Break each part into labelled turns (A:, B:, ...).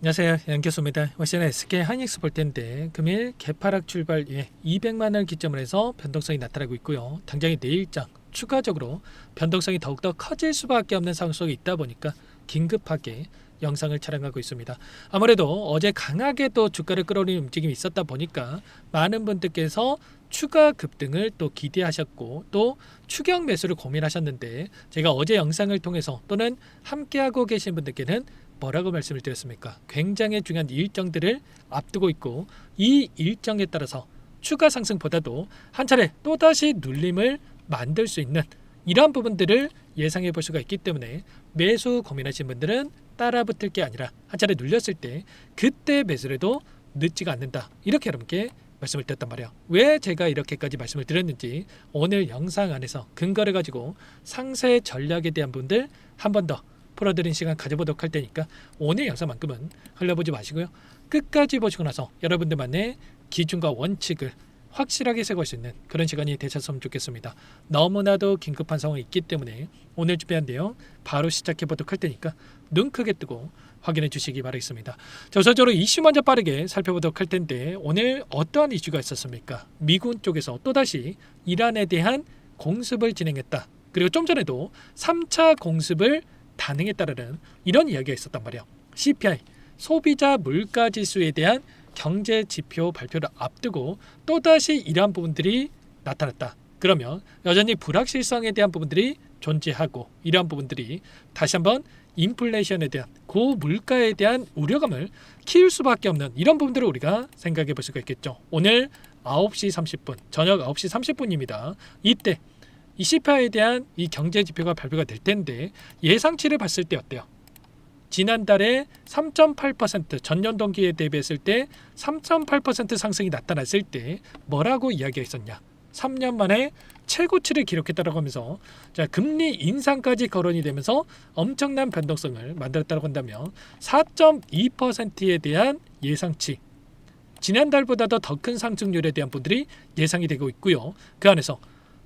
A: 안녕하세요, 양교수입니다. 오늘 SK 하이닉스 볼 텐데 금일 개파락 출발 이후에 200만 원 기점으로 해서 변동성이 나타나고 있고요. 당장의 내일장 추가적으로 변동성이 더욱더 커질 수밖에 없는 상황 속에 있다 보니까 긴급하게 영상을 촬영하고 있습니다. 아무래도 어제 강하게 또 주가를 끌어올리는 움직임이 있었다 보니까 많은 분들께서 추가 급등을 또 기대하셨고 또 추격 매수를 고민하셨는데, 제가 어제 영상을 통해서 또는 함께하고 계신 분들께는 뭐라고 말씀을 드렸습니까? 굉장히 중요한 일정들을 앞두고 있고 이 일정에 따라서 추가 상승보다도 한 차례 또다시 눌림을 만들 수 있는 이러한 부분들을 예상해 볼 수가 있기 때문에 매수 고민하신 분들은 따라 붙을 게 아니라 한 차례 눌렸을 때 그때 매수를 해도 늦지가 않는다, 이렇게 여러분께 말씀을 드렸단 말이에요. 왜 제가 이렇게까지 말씀을 드렸는지 오늘 영상 안에서 근거를 가지고 상세 전략에 대한 부분들 한 번 더 풀어드린 시간 가져보도록 할 테니까 오늘 영상만큼은 흘려보지 마시고요, 끝까지 보시고 나서 여러분들만의 기준과 원칙을 확실하게 세울 수 있는 그런 시간이 되셨으면 좋겠습니다. 너무나도 긴급한 상황이 있기 때문에 오늘 준비한 내용 바로 시작해 보도록 할 테니까 눈 크게 뜨고 확인해 주시기 바라겠습니다. 자, 우선적으로 이슈 먼저 빠르게 살펴보도록 할 텐데, 오늘 어떠한 이슈가 있었습니까? 미군 쪽에서 또다시 이란에 대한 공습을 진행했다. 그리고 좀 전에도 3차 공습을 단행했다는 이런 이야기가 있었단 말이에요. CPI, 소비자 물가 지수에 대한 경제 지표 발표를 앞두고 또다시 이러한 부분들이 나타났다. 그러면 여전히 불확실성에 대한 부분들이 존재하고 이러한 부분들이 다시 한번 인플레이션에 대한 고물가에 대한 우려감을 키울 수밖에 없는 이런 부분들을 우리가 생각해 볼 수가 있겠죠. 오늘 9시 30분, 저녁 9시 30분입니다. 이때 이 CPI에 대한 이 경제 지표가 발표가 될 텐데 예상치를 봤을 때 어때요? 지난달에 3.8% 전년 동기에 대비했을 때 3.8% 상승이 나타났을 때 뭐라고 이야기가 있었냐? 3년 만에 최고치를 기록했다고 하면서, 자, 금리 인상까지 거론이 되면서 엄청난 변동성을 만들었다고 한다면 4.2%에 대한 예상치, 지난달보다도 더 큰 상승률에 대한 분들이 예상이 되고 있고요. 그 안에서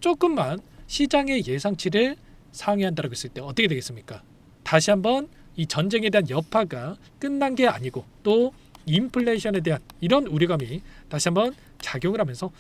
A: 조금만 시장의 예상치를 상회한다고 했을 때 어떻게 되겠습니까? 다시 한번 이 전쟁에 대한 여파가 끝난 게 아니고 또 인플레이션에 대한 이런 우려감이 다시 한번 작용을 하면서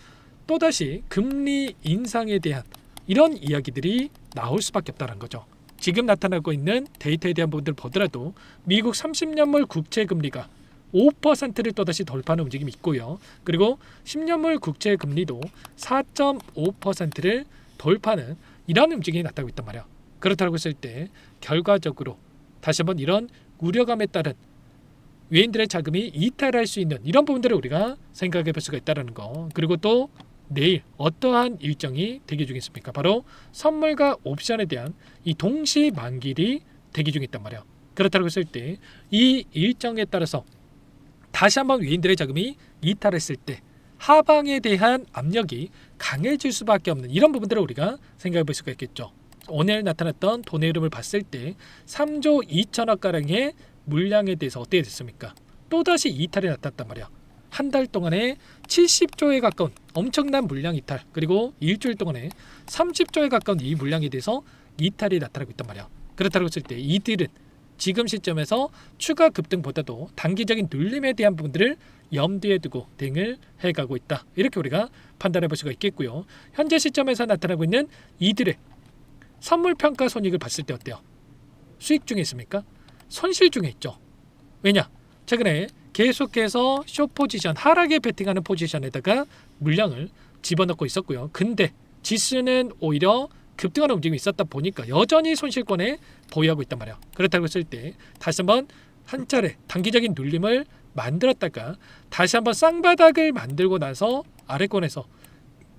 A: 또다시 금리 인상에 대한 이런 이야기들이 나올 수밖에 없다는 거죠. 지금 나타나고 있는 데이터에 대한 부분들을 보더라도 미국 30년물 국채금리가 5%를 또다시 돌파하는 움직임이 있고요. 그리고 10년물 국채금리도 4.5%를 돌파하는 이런 움직임이 나타나고 있단 말이야. 그렇다고 했을 때 결과적으로 다시 한번 이런 우려감에 따른 외인들의 자금이 이탈할 수 있는 이런 부분들을 우리가 생각해 볼 수가 있다는 거. 그리고 또 내일 어떠한 일정이 대기 중에 있습니까? 바로 선물과 옵션에 대한 이 동시 만기일이 대기 중에 있단 말이야. 그렇다고 했을 때 이 일정에 따라서 다시 한번 외인들의 자금이 이탈했을 때 하방에 대한 압력이 강해질 수밖에 없는 이런 부분들을 우리가 생각해 볼 수가 있겠죠. 오늘 나타났던 돈의 흐름을 봤을 때 3조 2천억 가량의 물량에 대해서 어떻게 됐습니까? 또다시 이탈이 나타났단 말이야. 한 달 동안에 70조에 가까운 엄청난 물량 이탈, 그리고 일주일 동안에 30조에 가까운 이 물량에 대해서 이탈이 나타나고 있단 말이야. 그렇다고 했을 때 이들은 지금 시점에서 추가 급등보다도 단기적인 눌림에 대한 부분들을 염두에 두고 대응을 해가고 있다, 이렇게 우리가 판단해 볼 수가 있겠고요. 현재 시점에서 나타나고 있는 이들의 선물평가 손익을 봤을 때 어때요? 수익 중에 있습니까? 손실 중에 있죠. 왜냐? 최근에 계속해서 숏 포지션, 하락에 베팅하는 포지션에다가 물량을 집어넣고 있었고요. 근데 지수는 오히려 급등하는 움직임이 있었다 보니까 여전히 손실권에 보유하고 있단 말이야. 그렇다고 했을 때 다시 한번 한 차례 단기적인 눌림을 만들었다가 다시 한번 쌍바닥을 만들고 나서 아래권에서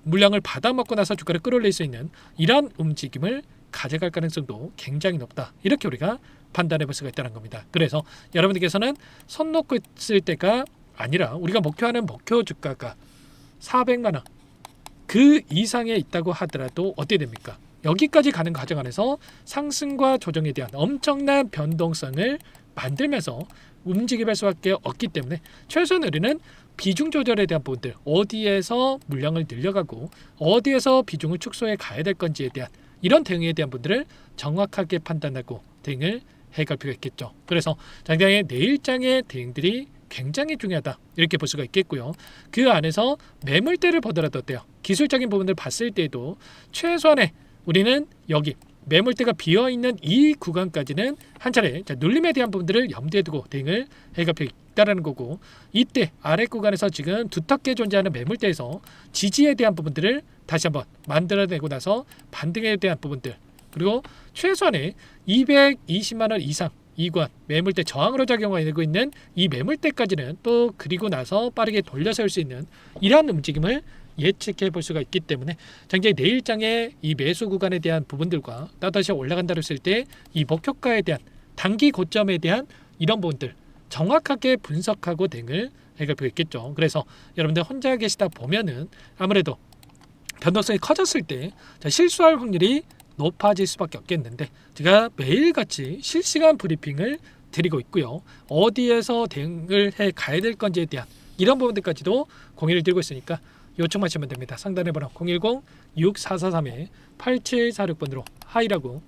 A: 물량을 받아먹고 나서 주가를 끌어올릴 수 있는 이런 움직임을 가져갈 가능성도 굉장히 높다, 이렇게 우리가 판단해 볼 수가 있다는 겁니다. 그래서 여러분들께서는 손 놓고 있을 때가 아니라 우리가 목표하는 목표 주가가 400만 원 그 이상에 있다고 하더라도 어떻게 됩니까? 여기까지 가는 과정 안에서 상승과 조정에 대한 엄청난 변동성을 만들면서 움직임할 수밖에 없기 때문에 최소한 우리는 비중 조절에 대한 부분들, 어디에서 물량을 늘려가고 어디에서 비중을 축소해 가야 될 건지에 대한 이런 대응에 대한 부분들을 정확하게 판단하고 대응을 해갈 필요가 있겠죠. 그래서 당장의 내일장의 대응들이 굉장히 중요하다 이렇게 볼 수가 있겠고요. 그 안에서 매물대를 보더라도 어때요? 기술적인 부분을 봤을 때도 최소한의 우리는 여기 매물대가 비어있는 이 구간까지는 한 차례 눌림에 대한 부분들을 염두에 두고 대응을 해갈 필요가 있다는 거고, 이때 아래 구간에서 지금 두텁게 존재하는 매물대에서 지지에 대한 부분들을 다시 한번 만들어내고 나서 반등에 대한 부분들, 그리고 최소한의 220만원 이상 이관 매물대 저항으로 작용하고 있는 이 매물대까지는 또 그리고 나서 빠르게 돌려세울 수 있는 이러한 움직임을 예측해 볼 수가 있기 때문에 당장 내일장의 이 매수 구간에 대한 부분들과 또다시 올라간다고 했을 때 이 목표가에 대한 단기 고점에 대한 이런 부분들 정확하게 분석하고 대응을 해갈 필요가 있겠죠. 그래서 여러분들 혼자 계시다 보면은 아무래도 변동성이 커졌을 때 실수할 확률이 높아질 수밖에 없겠는데, 제가 매일같이 실시간 브리핑을 드리고 있고요. 어디에서 대응을 해 가야 될 건지에 대한 이런 부분들까지도 공유를 드리고 있으니까 요청하시면 됩니다. 상단에 번호 010-6443-8746번으로 하이라고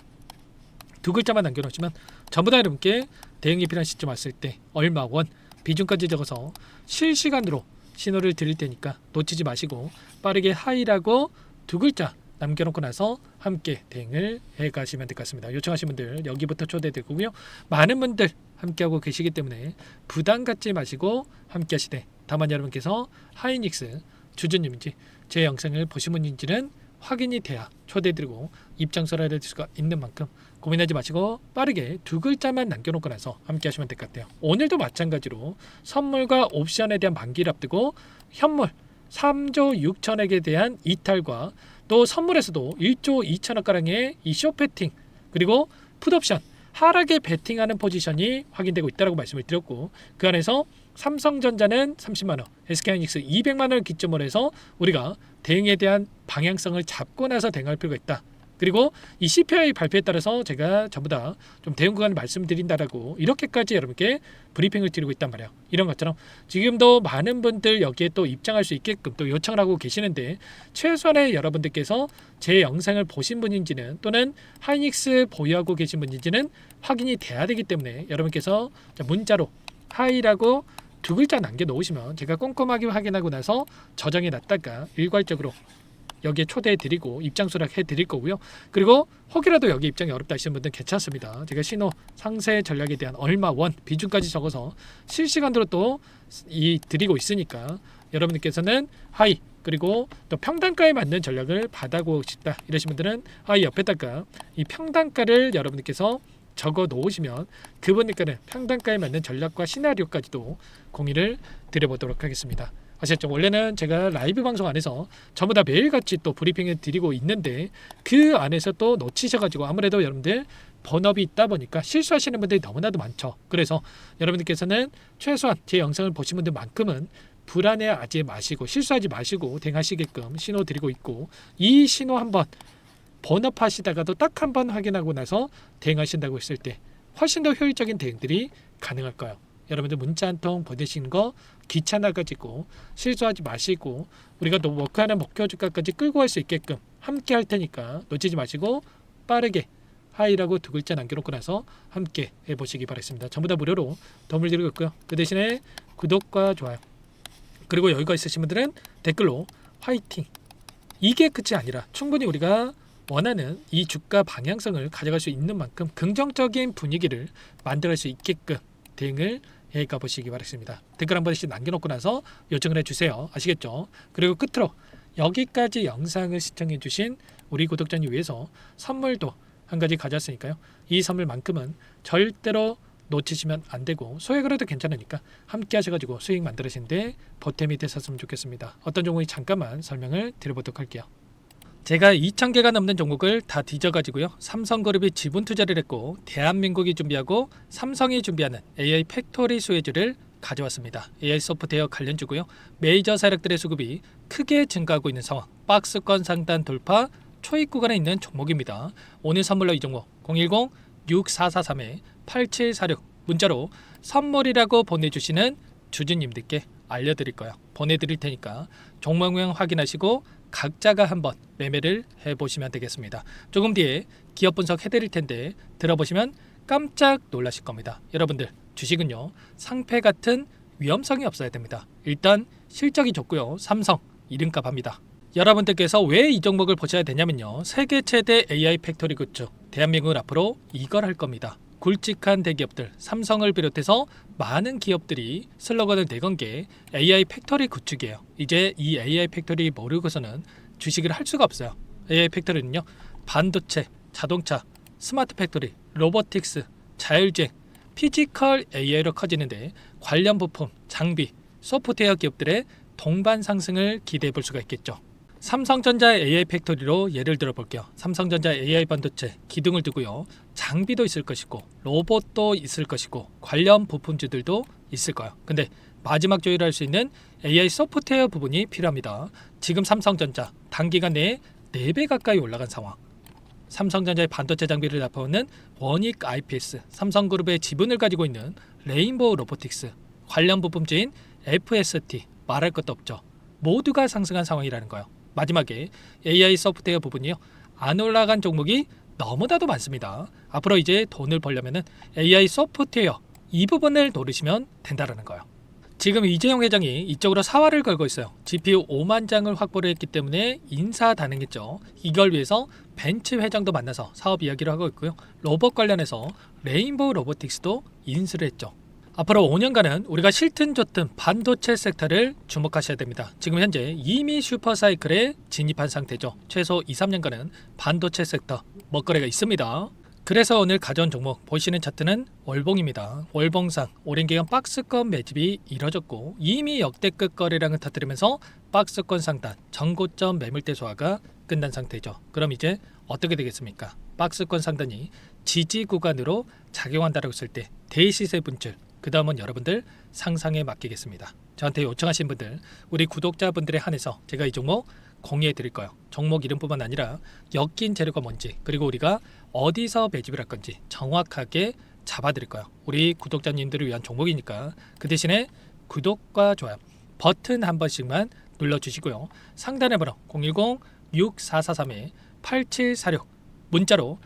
A: 두 글자만 남겨놓으시면 전부 다 여러분께 대응이 필요한 시점 왔을 때 얼마 원 비중까지 적어서 실시간으로 신호를 드릴 테니까 놓치지 마시고 빠르게 하이라고 두 글자 남겨놓고 나서 함께 대응을 해가시면 될 것 같습니다. 요청하신 분들 여기부터 초대되고요. 많은 분들 함께하고 계시기 때문에 부담 갖지 마시고 함께 하시되, 다만 여러분께서 하이닉스 주주님인지 제 영상을 보신 분인지는 확인이 돼야 초대드리고 입장서를 해드릴 수가 있는 만큼 고민하지 마시고 빠르게 두 글자만 남겨놓고 나서 함께 하시면 될 것 같아요. 오늘도 마찬가지로 선물과 옵션에 대한 만기를 앞두고 현물 3조 6천억에 대한 이탈과 또 선물에서도 1조 2천억가량의 이 쇼패팅 그리고 풋옵션 하락에 베팅하는 포지션이 확인되고 있다고 말씀을 드렸고, 그 안에서 삼성전자는 30만원, SK하이닉스 200만원을 기점으로 해서 우리가 대응에 대한 방향성을 잡고 나서 대응할 필요가 있다. 그리고 이 CPI 발표에 따라서 제가 전부 다 좀 대응 구간을 말씀드린다라고 이렇게까지 여러분께 브리핑을 드리고 있단 말이에요. 이런 것처럼 지금도 많은 분들 여기에 또 입장할 수 있게끔 또 요청을 하고 계시는데, 최소한의 여러분들께서 제 영상을 보신 분인지는 또는 하이닉스 보유하고 계신 분인지는 확인이 돼야 되기 때문에 여러분께서 문자로 하이라고 두 글자 남겨놓으시면 제가 꼼꼼하게 확인하고 나서 저장해 놨다가 일괄적으로 여기에 초대해 드리고 입장 수락해 드릴 거고요. 그리고 혹이라도 여기 입장이 어렵다 하시는 분들은 괜찮습니다. 제가 신호 상세 전략에 대한 얼마 원 비중까지 적어서 실시간으로 또 드리고 있으니까 여러분들께서는 하이 그리고 또 평단가에 맞는 전략을 받아보고 싶다 이러신 분들은 하이 옆에다가 이 평단가를 여러분들께서 적어 놓으시면 그분들께는 평단가에 맞는 전략과 시나리오까지도 공유를 드려보도록 하겠습니다. 아시겠죠? 원래는 제가 라이브 방송 안에서 전부 다 매일같이 또 브리핑을 드리고 있는데 그 안에서 또 놓치셔가지고 아무래도 여러분들 번업이 있다 보니까 실수하시는 분들이 너무나도 많죠. 그래서 여러분들께서는 최소한 제 영상을 보신 분들만큼은 불안해하지 마시고 실수하지 마시고 대응하시게끔 신호 드리고 있고, 이 신호 한번 번업하시다가도 딱 한 번 확인하고 나서 대응하신다고 했을 때 훨씬 더 효율적인 대응들이 가능할 거예요. 여러분들 문자 한 통 보내시는 거 귀찮아가지고 실수하지 마시고 우리가 또 워크하는 목표 주가까지 끌고 갈 수 있게끔 함께 할 테니까 놓치지 마시고 빠르게 하이라고 두 글자 남겨놓고 나서 함께 해보시기 바라겠습니다. 전부 다 무료로 도움을 드리고 있고요. 그 대신에 구독과 좋아요 그리고 여유가 있으신 분들은 댓글로 화이팅, 이게 끝이 아니라 충분히 우리가 원하는 이 주가 방향성을 가져갈 수 있는 만큼 긍정적인 분위기를 만들어갈 수 있게끔 대응을 해가 보시기 바랍니다. 댓글 한 번씩 남겨놓고 나서 요청을 해주세요. 아시겠죠? 그리고 끝으로 여기까지 영상을 시청해주신 우리 구독자님 위해서 선물도 한 가지 가져왔으니까요. 이 선물만큼은 절대로 놓치시면 안 되고 소액으로 해도 괜찮으니까 함께 하셔가지고 수익 만들으시는데 보탬이 되셨으면 좋겠습니다. 어떤 종목이 잠깐만 설명을 드려보도록 할게요. 제가 2,000개가 넘는 종목을 다 뒤져가지고요. 삼성그룹이 지분 투자를 했고 대한민국이 준비하고 삼성이 준비하는 AI 팩토리 수혜주를 가져왔습니다. AI 소프트웨어 관련주고요. 메이저 세력들의 수급이 크게 증가하고 있는 상황, 박스권 상단 돌파 초입 구간에 있는 종목입니다. 오늘 선물로 이 종목 010-6443-8746 문자로 선물이라고 보내주시는 주주님들께 알려드릴 거예요. 보내드릴 테니까 종목명 확인하시고 각자가 한번 매매를 해보시면 되겠습니다. 조금 뒤에 기업 분석 해드릴 텐데 들어보시면 깜짝 놀라실 겁니다. 여러분들 주식은요 상패 같은 위험성이 없어야 됩니다. 일단 실적이 좋고요. 삼성 이름값 합니다. 여러분들께서 왜 이 종목을 보셔야 되냐면요. 세계 최대 AI 팩토리 구축. 대한민국은 앞으로 이걸 할 겁니다. 굵직한 대기업들 삼성을 비롯해서 많은 기업들이 슬로건을 내건 게 AI 팩토리 구축이에요. 이제 이 AI 팩토리 모르고서는 주식을 할 수가 없어요. AI 팩토리는요. 반도체, 자동차, 스마트 팩토리, 로보틱스, 자율주행, 피지컬 AI로 커지는데 관련 부품, 장비, 소프트웨어 기업들의 동반 상승을 기대해 볼 수가 있겠죠. 삼성전자 AI 팩토리로 예를 들어 볼게요. 삼성전자 AI 반도체 기둥을 두고요. 장비도 있을 것이고 로봇도 있을 것이고 관련 부품주들도 있을 거예요. 근데 마지막 조율할 수 있는 AI 소프트웨어 부분이 필요합니다. 지금 삼성전자 단기간 내에 4배 가까이 올라간 상황. 삼성전자의 반도체 장비를 납품하는 원익 IPS, 삼성그룹의 지분을 가지고 있는 레인보우 로보틱스, 관련 부품주인 FST 말할 것도 없죠. 모두가 상승한 상황이라는 거예요. 마지막에 AI 소프트웨어 부분이요. 안 올라간 종목이 너무나도 많습니다. 앞으로 이제 돈을 벌려면 AI 소프트웨어 이 부분을 노리시면 된다는 거예요. 지금 이재용 회장이 이쪽으로 사활을 걸고 있어요. GPU 5만 장을 확보를 했기 때문에 인사단행했죠. 이걸 위해서 벤츠 회장도 만나서 사업 이야기를 하고 있고요. 로봇 관련해서 레인보우 로보틱스도 인수를 했죠. 앞으로 5년간은 우리가 싫든 좋든 반도체 섹터를 주목하셔야 됩니다. 지금 현재 이미 슈퍼사이클에 진입한 상태죠. 최소 2-3년간은 반도체 섹터 먹거리가 있습니다. 그래서 오늘 가져온 종목 보시는 차트는 월봉입니다. 월봉상 오랜 기간 박스권 매집이 이뤄졌고 이미 역대급 거래량을 터뜨리면서 박스권 상단 전고점 매물대 소화가 끝난 상태죠. 그럼 이제 어떻게 되겠습니까? 박스권 상단이 지지 구간으로 작용한다고 했을 때 대시세 분출 그 다음은 여러분들 상상에 맡기겠습니다. 저한테 요청하신 분들 우리 구독자분들에 한해서 제가 이 종목 공유해 드릴 거예요. 종목 이름뿐만 아니라 엮인 재료가 뭔지 그리고 우리가 어디서 매집을 할 건지 정확하게 잡아 드릴 거예요. 우리 구독자님들을 위한 종목이니까 그 대신에 구독과 좋아요 버튼 한 번씩만 눌러주시고요. 상단의 번호 010-6443-8746 문자로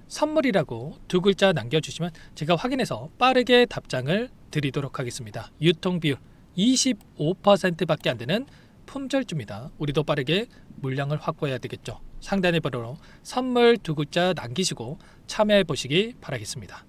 A: 선물이라고 2글자 남겨주시면 제가 확인해서 빠르게 답장을 드리도록 하겠습니다. 유통 비율 25%밖에 안 되는 품절주입니다. 우리도 빠르게 물량을 확보해야 되겠죠. 상단의 번호로 선물 2글자 남기시고 참여해 보시기 바라겠습니다.